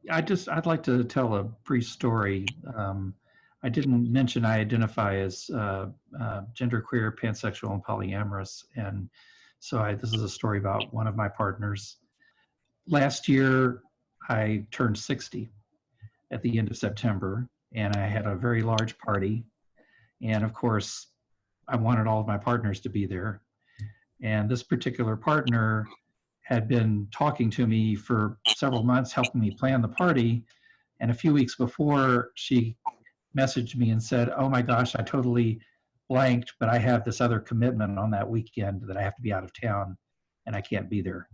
I'd like to tell a brief story. I didn't mention I identify as genderqueer, pansexual, and polyamorous, and so this is a story about one of my partners. Last year, I turned 60 at the end of September, and I had a very large party. And of course, I wanted all of my partners to be there. And this particular partner had been talking to me for several months, helping me plan the party. And a few weeks before, she messaged me and said, "Oh my gosh, I totally blanked, but I have this other commitment on that weekend that I have to be out of town and I can't be there."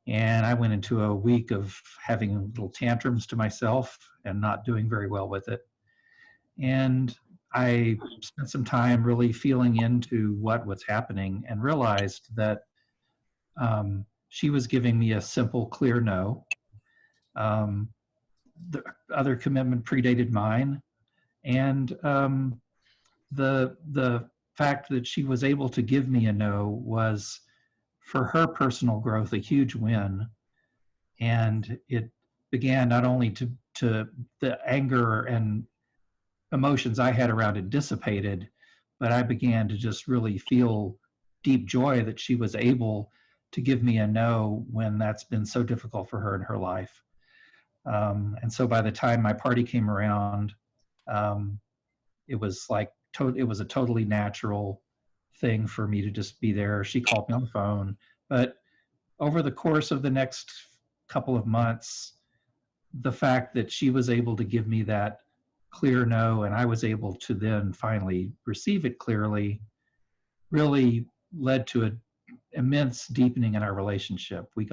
And I went into a week of having little tantrums to myself and not doing very well with it. And I spent some time really feeling into what was happening and realized that she was giving me a simple, clear no. The other commitment predated mine, and the fact that she was able to give me a no was, for her personal growth, a huge win. And it began not only to the anger and emotions I had around it dissipated, but I began to just really feel deep joy that she was able to give me a no when that's been so difficult for her in her life. And so by the time my party came around, it was like it was a totally natural thing for me to just be there. She called me on the phone, but over the course of the next couple of months, the fact that she was able to give me that clear no, and I was able to then finally receive it clearly, really led to an immense deepening in our relationship. We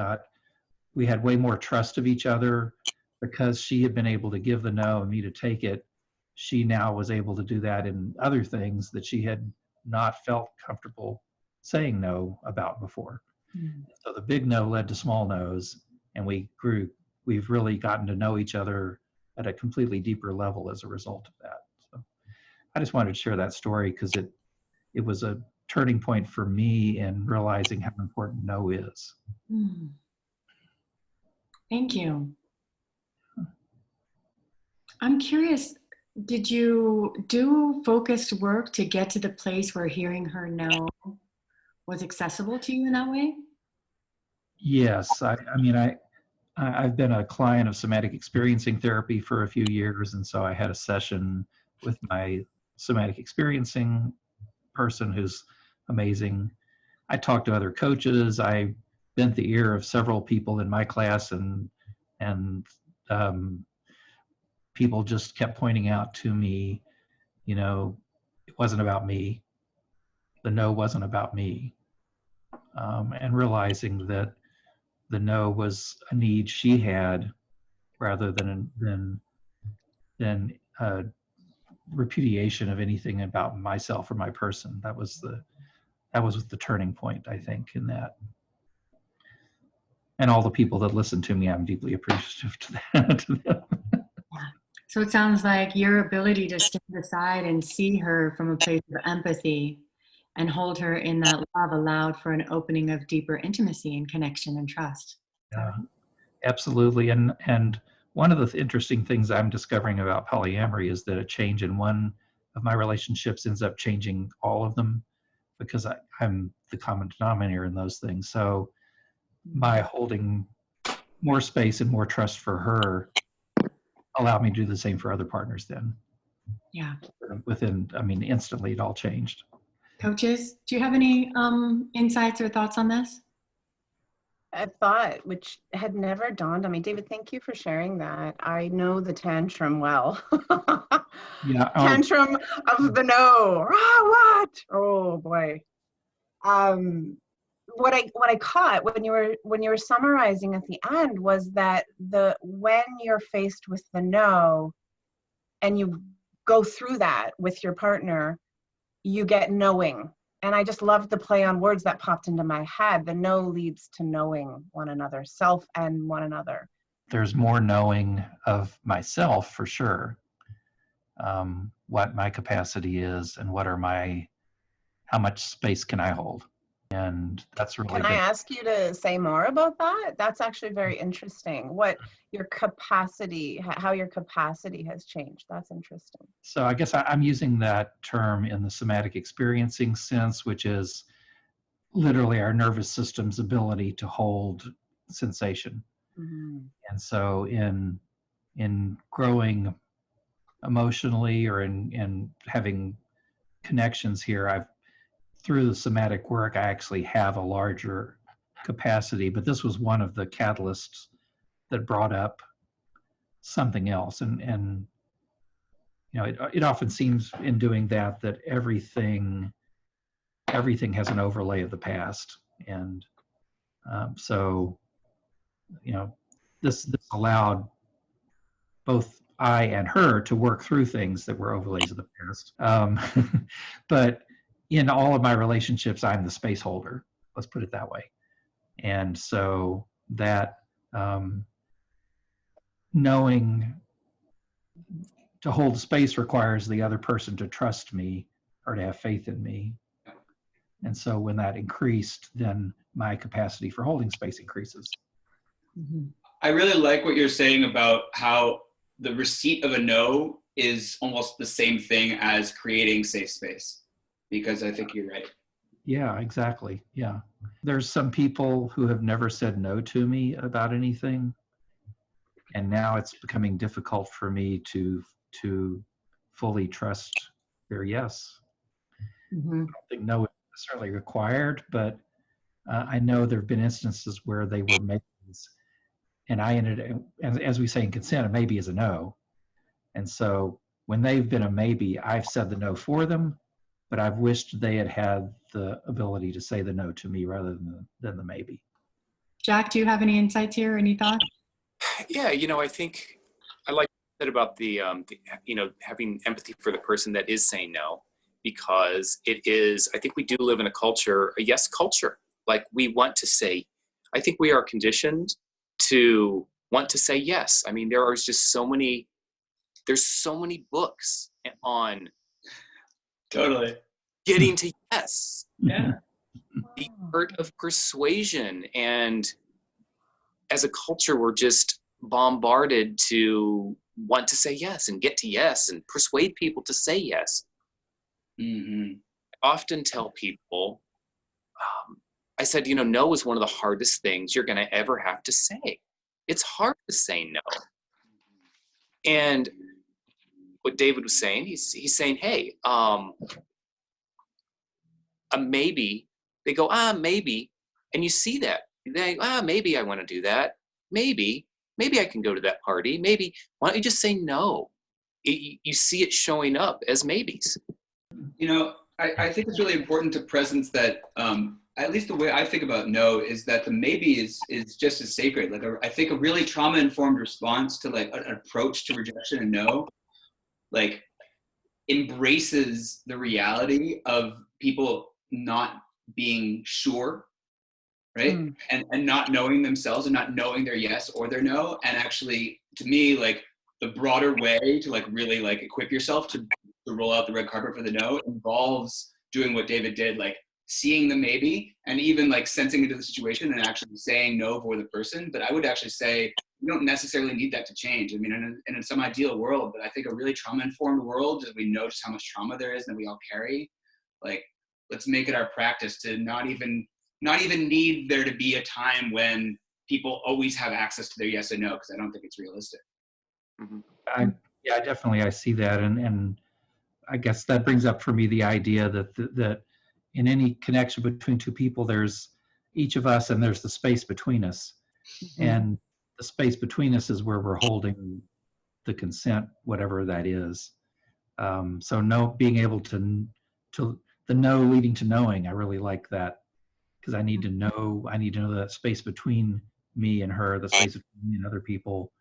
had way more trust of each other because she had been able to give the no and me to take it. She now was able to do that in other things that she had not felt comfortable saying no about before. Mm. So the big no led to small no's, and we've really gotten to know each other at a completely deeper level as a result of that. So I just wanted to share that story because it was a turning point for me in realizing how important no is. Mm. Thank you. I'm curious, did you do focused work to get to the place where hearing her no was accessible to you in that way? Yes. I've been a client of somatic experiencing therapy for a few years, and so I had a session with my somatic experiencing person who's amazing. I talked to other coaches. I bent the ear of several people in my class, and people just kept pointing out to me, it wasn't about me. The no wasn't about me, and realizing that the no was a need she had rather than repudiation of anything about myself or my person. That was the turning point, I think, in that. And all the people that listened to me, I'm deeply appreciative to them. So it sounds like your ability to stand aside and see her from a place of empathy and hold her in that love allowed for an opening of deeper intimacy and connection and trust. Yeah, absolutely. And one of the interesting things I'm discovering about polyamory is that a change in one of my relationships ends up changing all of them, because I'm the common denominator in those things. So my holding more space and more trust for her allowed me to do the same for other partners then. Yeah. Instantly it all changed. Coaches, do you have any insights or thoughts on this? A thought which had never dawned on me. David, thank you for sharing that. I know the tantrum well. Yeah. Tantrum of the no. What? Oh boy. What I caught when you were summarizing at the end was that when you're faced with the no and you go through that with your partner, you get knowing. And I just loved the play on words that popped into my head. The no leads to knowing one another, self and one another. There's more knowing of myself for sure. What my capacity is and how much space can I hold. And that's really Can I ask you to say more about that? That's actually very interesting. What your capacity, how your capacity has changed. That's interesting. So I guess I'm using that term in the somatic experiencing sense, which is literally our nervous system's ability to hold sensation. Mm-hmm. And so in growing emotionally or in having connections here, through the somatic work, I actually have a larger capacity, but this was one of the catalysts that brought up something else. And it often seems in doing that everything has an overlay of the past. And so, this allowed both I and her to work through things that were overlays of the past. But in all of my relationships, I'm the space holder. Let's put it that way. And so that knowing to hold space requires the other person to trust me or to have faith in me. And so when that increased, then my capacity for holding space increases. Mm-hmm. I really like what you're saying about how the receipt of a no is almost the same thing as creating safe space, because I think you're right. Yeah, exactly. Yeah. There's some people who have never said no to me about anything. And now it's becoming difficult for me to fully trust their yes. Mm-hmm. I don't think no is necessarily required, but I know there have been instances where they were maybes, and I ended, as we say in consent, a maybe is a no. And so when they've been a maybe, I've said the no for them, but I've wished they had had the ability to say the no to me rather than the maybe. Jack, do you have any insights here? Any thoughts? Yeah, I think I like that about the having empathy for the person that is saying no, because it is, I think we do live in a culture, a yes culture. Like we want to say, I think we are conditioned to want to say yes. I mean, there's so many books on Totally getting to yes. Yeah. The art of persuasion. And as a culture, we're just bombarded to want to say yes and get to yes and persuade people to say yes. Mm-hmm. I often tell people, I said, no is one of the hardest things you're going to ever have to say. It's hard to say no. And what David was saying, he's saying, hey, a maybe, they go, maybe. And you see that. They, maybe I want to do that. Maybe I can go to that party. Maybe, why don't you just say no? You see it showing up as maybes. I think it's really important to presence that, at least the way I think about no is that the maybe is just as sacred. Like I think a really trauma-informed response to like an approach to rejection and no, like embraces the reality of people not being sure, right? And not knowing themselves and not knowing their yes or their no. And actually, to me, like the broader way to like really like equip yourself to roll out the red carpet for the no involves doing what David did, like seeing the maybe and even like sensing into the situation and actually saying no for the person. But I would actually say you don't necessarily need that to change. I mean, in some ideal world, but I think a really trauma-informed world, as we know just how much trauma there is that we all carry, like let's make it our practice to not even need there to be a time when people always have access to their yes or no, because I don't think it's realistic. Mm-hmm. I see that, and I guess that brings up for me the idea that in any connection between two people, there's each of us and there's the space between us. Mm-hmm. And the space between us is where we're holding the consent, whatever that is. So being able to the no leading to knowing, I really like that, because I need to know that space between me and her, the space between me and other people,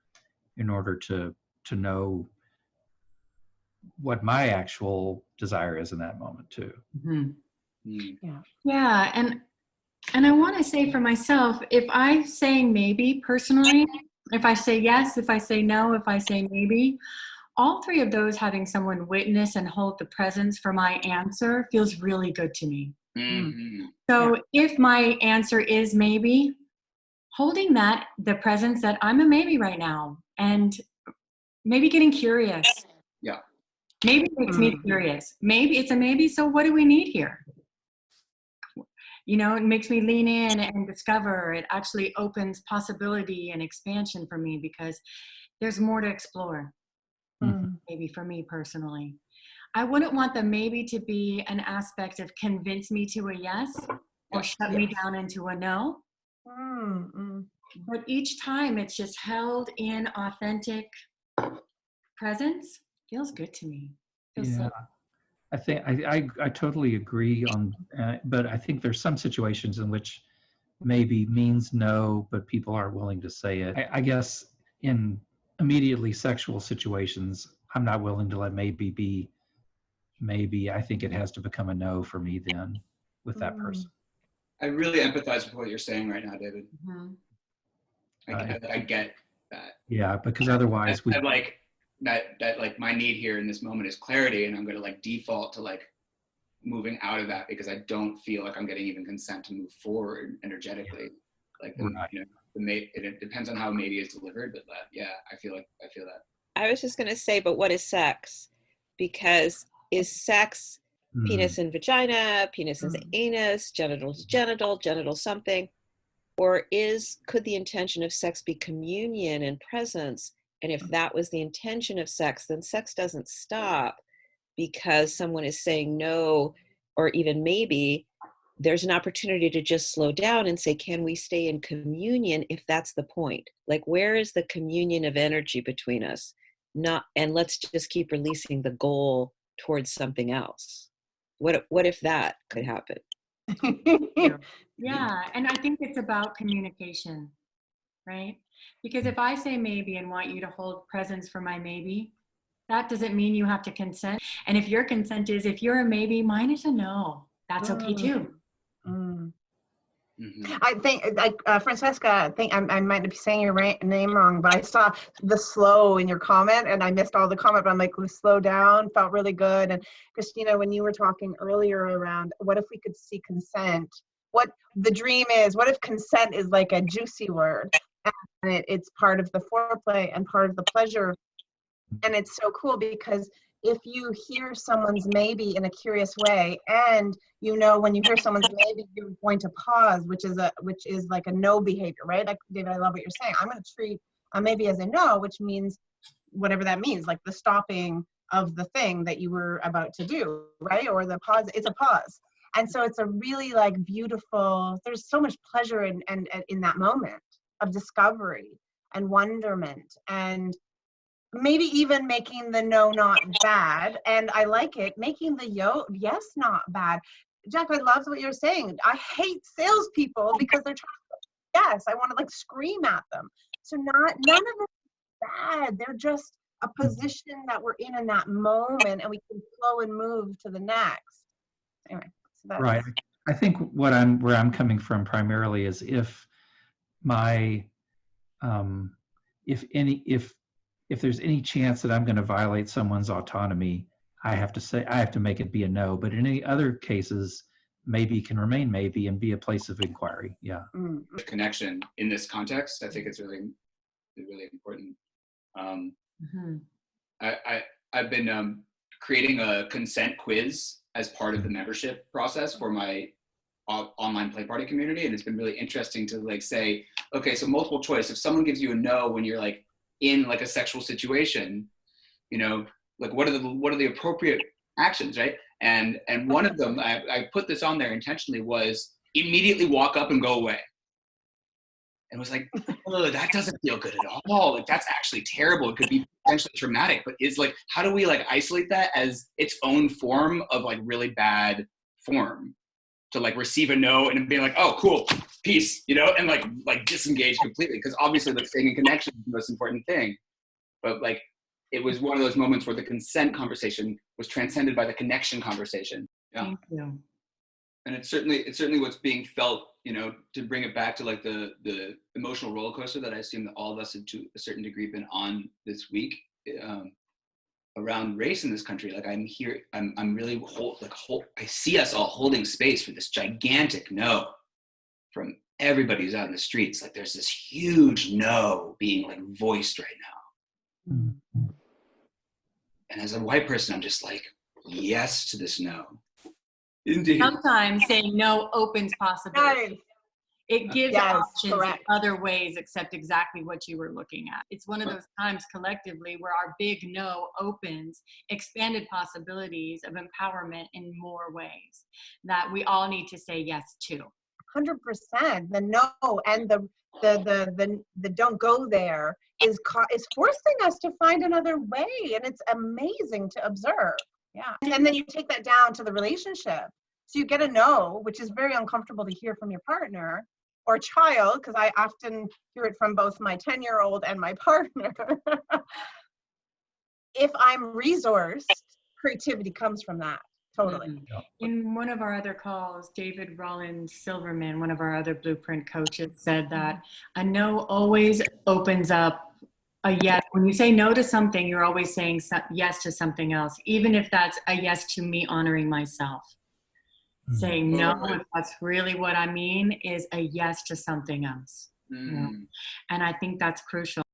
in order to know what my actual desire is in that moment too. Mm-hmm. Yeah. And I want to say for myself, if I'm saying maybe personally, if I say yes, if I say no, if I say maybe, all three of those, having someone witness and hold the presence for my answer, feels really good to me. Mm-hmm. So if my answer is maybe, holding that, the presence that I'm a maybe right now, and maybe getting curious. Yeah. Maybe it makes me curious. Maybe it's a maybe, so what do we need here? You know, it makes me lean in and discover. It actually opens possibility and expansion for me because there's more to explore, maybe for me personally. I wouldn't want the maybe to be an aspect of convince me to a yes or shut me down into a no. But each time it's just held in authentic presence, feels good to me. Feels Yeah. safe. I think I totally agree on, but I think there's some situations in which maybe means no, but people aren't willing to say it. I guess in immediately sexual situations, I'm not willing to let maybe be maybe. I think it has to become a no for me then with that person. I really empathize with what you're saying right now, David. I get that. Yeah, because otherwise I like that like my need here in this moment is clarity, and I'm going to like default to like moving out of that because I don't feel like I'm getting even consent to move forward energetically. Like it depends on how maybe it's delivered, but I feel that. I was just going to say, but what is sex? Because is sex penis and vagina, penis and anus, genital to genital, genital something? Or could the intention of sex be communion and presence? And if that was the intention of sex, then sex doesn't stop because someone is saying no, or even maybe. There's an opportunity to just slow down and say, can we stay in communion if that's the point? Like, where is the communion of energy between us? And let's just keep releasing the goal towards something else. What if that could happen? Yeah, and I think it's about communication, right? Because if I say maybe and want you to hold presence for my maybe, that doesn't mean you have to consent. And if your consent is, if you're a maybe, mine is a no, that's okay too. I think, like Francesca, I think I might be saying your name wrong, but I saw the slow in your comment, and I missed all the comment. But I'm like, slow down, felt really good. And Christina, when you were talking earlier around, what if we could see consent? What the dream is? What if consent is like a juicy word, and it's part of the foreplay and part of the pleasure? And it's so cool because if you hear someone's maybe in a curious way, and you know when you hear someone's maybe, you're going to pause, which is like a no behavior, right? Like, David, I love what you're saying. I'm going to treat a maybe as a no, which means whatever that means, like the stopping of the thing that you were about to do, right? Or the pause. It's a pause, and so it's a really like beautiful. There's so much pleasure in that moment of discovery and wonderment, and maybe even making the no not bad. And I like it, making the yes not bad. Jack, I love what you're saying. I hate salespeople because they're trying to yes. I want to like scream at them. So none of it is bad. They're just a position that we're in that moment, and we can flow and move to the next. Anyway, so that's Right. I think where I'm coming from primarily is if my if there's any chance that I'm going to violate someone's autonomy, I have to make it be a no. But in any other cases, maybe can remain maybe and be a place of inquiry. Yeah. Connection in this context, I think it's really, really important. I've been creating a consent quiz as part of the membership process for my online play party community, and it's been really interesting to like say, okay, so multiple choice. If someone gives you a no when you're like in like a sexual situation, you know, like what are the appropriate actions, right? And one of them, I put this on there intentionally, was immediately walk up and go away. And was like, oh, that doesn't feel good at all. Like that's actually terrible. It could be potentially traumatic. But it's like, how do we like isolate that as its own form of like really bad form? To like receive a no and being like, oh, cool, peace, you know, and like disengage completely, because obviously like staying in connection is the most important thing. But like it was one of those moments where the consent conversation was transcended by the connection conversation. Yeah. Thank you. And it's certainly what's being felt, you know, to bring it back to like the emotional roller coaster that I assume that all of us have to a certain degree been on this week, of around race in this country. Like I'm here, I'm really I see us all holding space for this gigantic no from everybody who's out in the streets. Like there's this huge no being like voiced right now. Mm-hmm. And as a white person, I'm just like, yes to this no. Indeed. Sometimes saying no opens possibilities. Nice. It gives Yes, options in correct. other ways except exactly what you were looking at. It's one of those times collectively where our big no opens expanded possibilities of empowerment in more ways that we all need to say yes to. 100%. The no and the don't go there is forcing us to find another way, and it's amazing to observe. Yeah. And then you take that down to the relationship. So you get a no, which is very uncomfortable to hear from your partner or child, because I often hear it from both my 10-year-old and my partner. If I'm resourced, creativity comes from that. Totally. Mm-hmm. In one of our other calls, David Rollins Silverman, one of our other Blueprint coaches, said that a no always opens up a yes. When you say no to something, you're always saying yes to something else, even if that's a yes to me honoring myself. Mm-hmm. Saying no, if that's really what I mean, is a yes to something else. Mm-hmm. You know? And I think that's crucial.